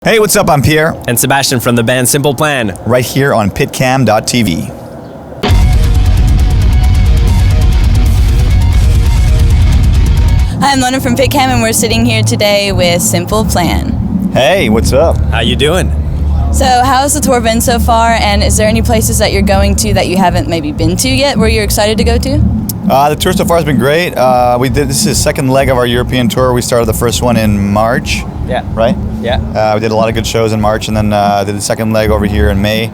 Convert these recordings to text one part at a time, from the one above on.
Hey, what's up? I'm Pierre. And Sebastien from the band Simple Plan. Right here on PITCAM.tv. Hi, I'm London from PITCAM, and we're sitting here today with Simple Plan. Hey, what's up? How you doing? So, how's the tour been so far, and is there any places that you're going to that you haven't maybe been to yet, where you're excited to go to? The tour so far has been great. This is the second leg of our European tour. We started the first one in March. Yeah. Right? Yeah. We did a lot of good shows in March, and then did the second leg over here in May.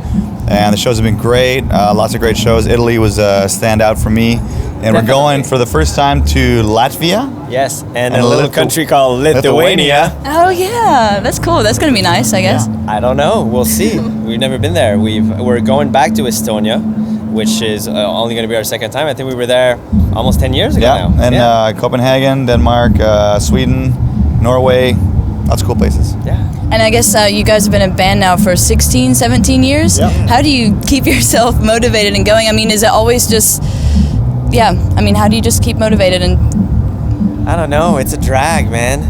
And the shows have been great. Lots of great shows. Italy was a standout for me. And we're going for the first time to Latvia. Yes, and a little country called Lithuania. Oh, yeah. That's cool. That's going to be nice, I guess. Yeah. I don't know. We'll see. We've never been there. We're going back to Estonia, which is only going to be our second time. I think we were there almost 10 years ago now. And Copenhagen, Denmark, Sweden, Norway. Lots of cool places. Yeah. And I guess you guys have been a band now for 16, 17 years. Yeah. How do you keep yourself motivated and going? I mean, is it always just... Yeah, I mean, how do you just keep motivated? And I don't know. It's a drag, man.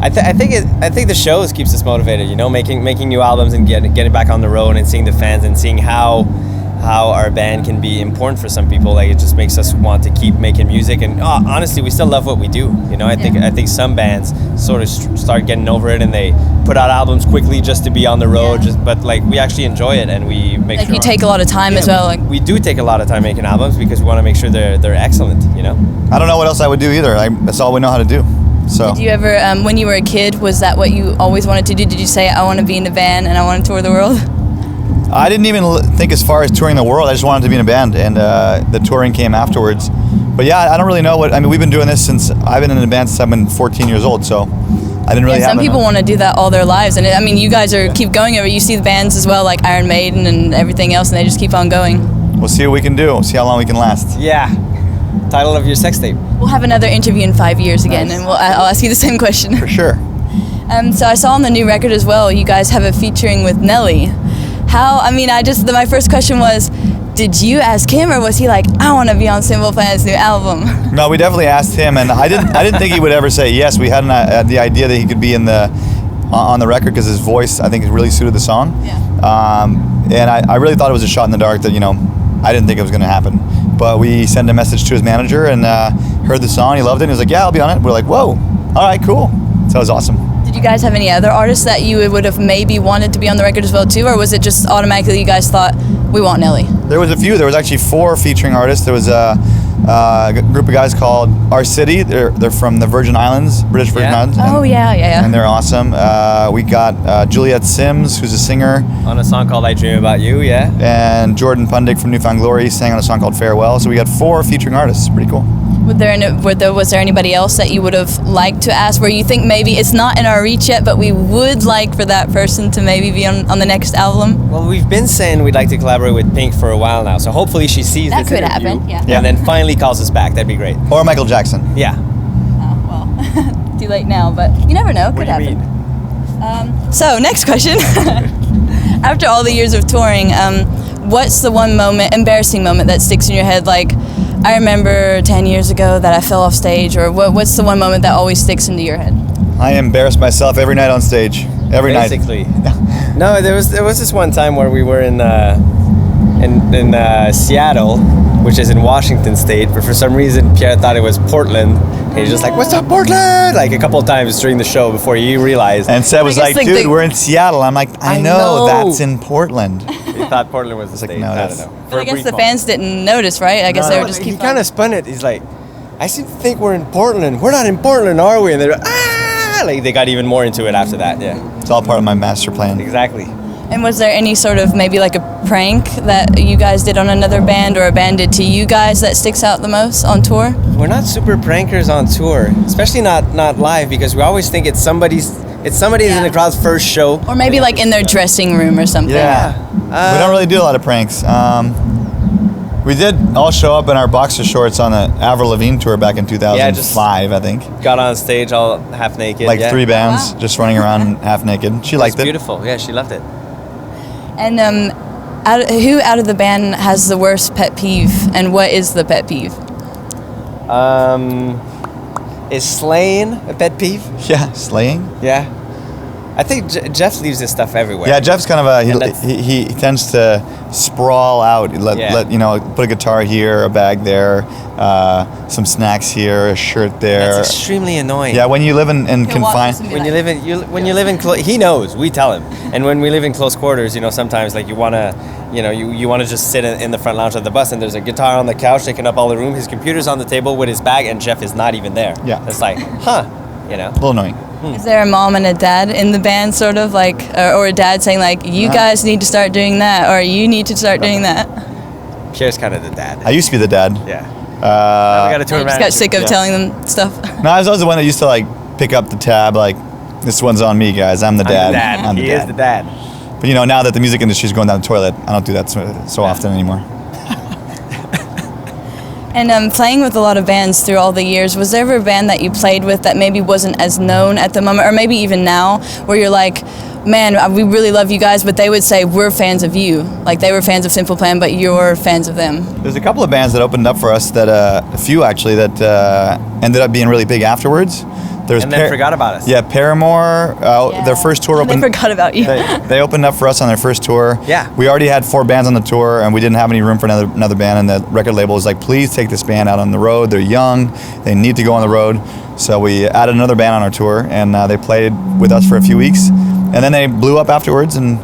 I think the shows keeps us motivated. You know, making new albums and getting back on the road and seeing the fans and seeing how our band can be important for some people. Like, it just makes us want to keep making music. And honestly, we still love what we do. You know, I think some bands sort of start getting over it and they put out albums quickly just to be on the road. Yeah. But like, we actually enjoy it and we make like sure you take a lot of time as well. Like, we do take a lot of time making albums because we want to make sure they're excellent. You know. I don't know what else I would do either. That's all we know how to do. So. Did you ever, when you were a kid, was that what you always wanted to do? Did you say, I want to be in a band and I want to tour the world? I didn't even think as far as touring the world. I just wanted to be in a band, and the touring came afterwards. But yeah, I don't really know we've been doing this since I've been in a band since I've been 14 years old, so I didn't really have some people want to do that all their lives, and I mean, you guys keep going over. You see the bands as well, like Iron Maiden and everything else, and they just keep on going. We'll see what we can do. We'll see how long we can last. Yeah. Title of your sex tape. We'll have another interview in 5 years again, Nice. and I'll ask you the same question. For sure. So I saw on the new record as well, you guys have a featuring with Nelly. My first question was, did you ask him, or was he like, I want to be on Simple Plan's new album? No, we definitely asked him, and I didn't think he would ever say yes. We had the idea that he could be on the record because his voice, I think, really suited the song. Yeah. And I really thought it was a shot in the dark that, I didn't think it was going to happen. But we sent a message to his manager and heard the song. He loved it. And he was like, yeah, I'll be on it. We're like, whoa, all right, cool. So it was awesome. Did you guys have any other artists that you would have maybe wanted to be on the record as well too, or was it just automatically you guys thought, we want Nelly? There was a few. There was actually 4 featuring artists. There was a group of guys called Our City. They're from the Virgin Islands, British Virgin Islands. Oh, yeah. And they're awesome. We got Juliet Sims, who's a singer. On a song called I Dream About You, yeah. And Jordan Pundig from Newfound Glory sang on a song called Farewell. So we got 4 featuring artists. Pretty cool. Was there anybody else that you would have liked to ask where you think maybe it's not in our reach yet, but we would like for that person to maybe be on the next album? Well, we've been saying we'd like to collaborate with Pink for a while now, so hopefully she sees That this could interview happen, yeah. Yeah. and then finally calls us back. That'd be great. Or Michael Jackson. Yeah. Oh, well, too late now, but you never know. Could What do you happen. mean? So, next question. After all the years of touring, what's the one embarrassing moment that sticks in your head? Like, I remember 10 years ago that I fell off stage, or what's the one moment that always sticks into your head? I embarrass myself every night on stage. Every Basically. No, there was this one time where we were in Seattle, which is in Washington State, but for some reason Pierre thought it was Portland. And he's just like, "What's up, Portland?" Like a couple of times during the show before he realized. And Seb was I guess, like, dude, we're in Seattle. I'm like, I know, know. that's in Portland. He thought Portland was the state. no, I that's- don't know. But I guess the fans didn't notice, right? I guess they were just He keep kind of spun it. He's like, "I seem to think we're in Portland. We're not in Portland, are we?" And they're like they got even more into it after that. Yeah, It's all part of my master plan. exactly. And was there any sort of maybe like a prank that you guys did on another band, or a band did to you guys that sticks out the most on tour? We're not super prankers on tour, especially not live, because we always think it's somebody's in the crowd's first show. Or maybe like in their dressing room or something. Yeah. We don't really do a lot of pranks. We did all show up in our boxer shorts on the Avril Lavigne tour back in 2005, I think. Got on stage all half naked. Like yeah. 3 bands Wow. just running around half naked. She It's liked it. beautiful. Yeah, she loved it. And who out of the band has the worst pet peeve, and what is the pet peeve? Is slaying a pet peeve? Yeah, slaying. Yeah. I think Jeff leaves his stuff everywhere. Yeah, Jeff's kind of he tends to sprawl out. Let you know, put a guitar here, a bag there, some snacks here, a shirt there. That's extremely annoying. Yeah, when you live in confined. When you live in he knows. We tell him. And when we live in close quarters, you know, sometimes like you wanna just sit in the front lounge of the bus, and there's a guitar on the couch taking up all the room. His computer's on the table with his bag, and Jeff is not even there. Yeah, it's like, you know, a little annoying. Is there a mom and a dad in the band, sort of like, or a dad saying like, you guys need to start doing that, or you need to start doing that? Pierre's kind of the dad. I used to be the dad. Yeah. Now we got a tour I just got sick of telling them stuff. No, I was always the one that used to like pick up the tab, like, this one's on me, guys. I'm the dad. I'm the he dad. is the dad. But you know, now that the music industry is going down the toilet, I don't do that so often anymore. And playing with a lot of bands through all the years, was there ever a band that you played with that maybe wasn't as known at the moment, or maybe even now, where you're like, man, we really love you guys, but they would say, we're fans of you. Like, they were fans of Simple Plan, but you're fans of them. There's a couple of bands that opened up for us, that a few actually, that ended up being really big afterwards. And then forgot about us. Yeah, Paramore, their first tour opened. They forgot about you. They opened up for us on their first tour. Yeah. We already had 4 bands on the tour, and we didn't have any room for another band, and the record label was like, please take this band out on the road. They're young. They need to go on the road. So we added another band on our tour, and they played with us for a few weeks. And then they blew up afterwards, and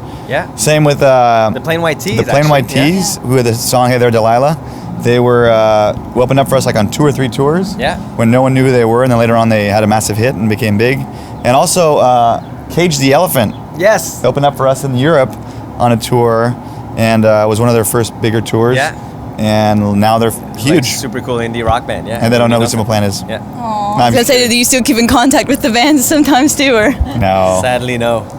same with the Plain White Tees. The Plain White Tees, who had the song "Hey There, Delilah." They were opened up for us like on 2 or 3 tours. Yeah. When no one knew who they were, and then later on they had a massive hit and became big. And also Cage the Elephant. Yes. Opened up for us in Europe on a tour, and was one of their first bigger tours. Yeah. And now they're huge. Like, super cool indie rock band. Yeah. And they don't know who Simple Plan is. Yeah. Aww. I was gonna say, do you still keep in contact with the bands sometimes too, or? No. Sadly, no.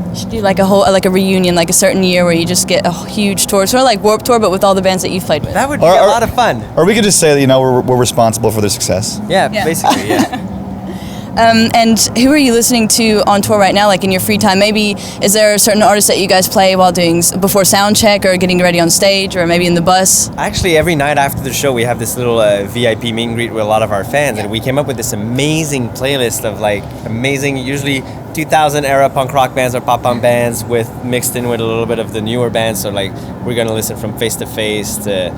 You should do like a reunion, like a certain year where you just get a huge tour, sort of like Warped Tour, but with all the bands that you've played with. That would be a lot of fun. Or we could just say that, you know, we're responsible for their success. Yeah. Basically, yeah. And who are you listening to on tour right now, like in your free time? Maybe is there a certain artist that you guys play while doing before sound check or getting ready on stage, or maybe in the bus? Actually, every night after the show, we have this little VIP meet and greet with a lot of our fans, and we came up with this amazing playlist of like amazing, usually 2000 era punk rock bands or pop punk bands, with mixed in with a little bit of the newer bands. So like we're gonna listen from Face to Face to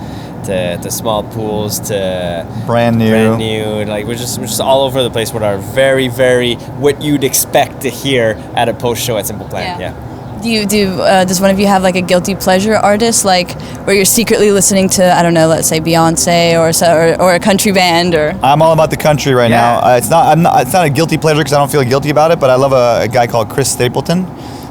Small Pools to brand new. Like we're just all over the place with our very, very what you'd expect to hear at a post show at Simple Plan. Yeah. Does one of you have like a guilty pleasure artist, like where you're secretly listening to, I don't know, let's say Beyonce or a country band? Or I'm all about the country right now. It's not a guilty pleasure because I don't feel guilty about it, but I love a guy called Chris Stapleton.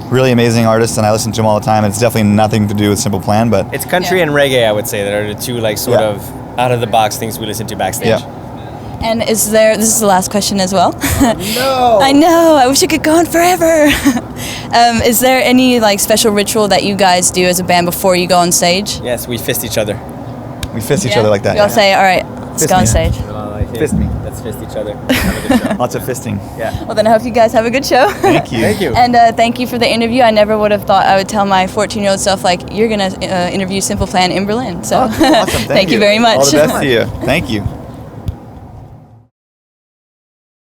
Really amazing artist, and I listen to him all the time. It's definitely nothing to do with Simple Plan, but it's country and reggae, I would say, that are the two like sort of out of the box things we listen to backstage. Yeah. And this is the last question as well. No. I know, I wish it could go on forever. Is there any like special ritual that you guys do as a band before you go on stage? Yes, we fist each other. We fist each other like that. We all say, all right, let's go on stage. Fist me. Let's fist each other. Have a good show. Lots of fisting. Yeah. Well, then I hope you guys have a good show. Thank you. Thank you. And thank you for the interview. I never would have thought I would tell my 14-year-old self, like, you're going to interview Simple Plan in Berlin. So awesome. thank you very much. All the best to you. Thank you.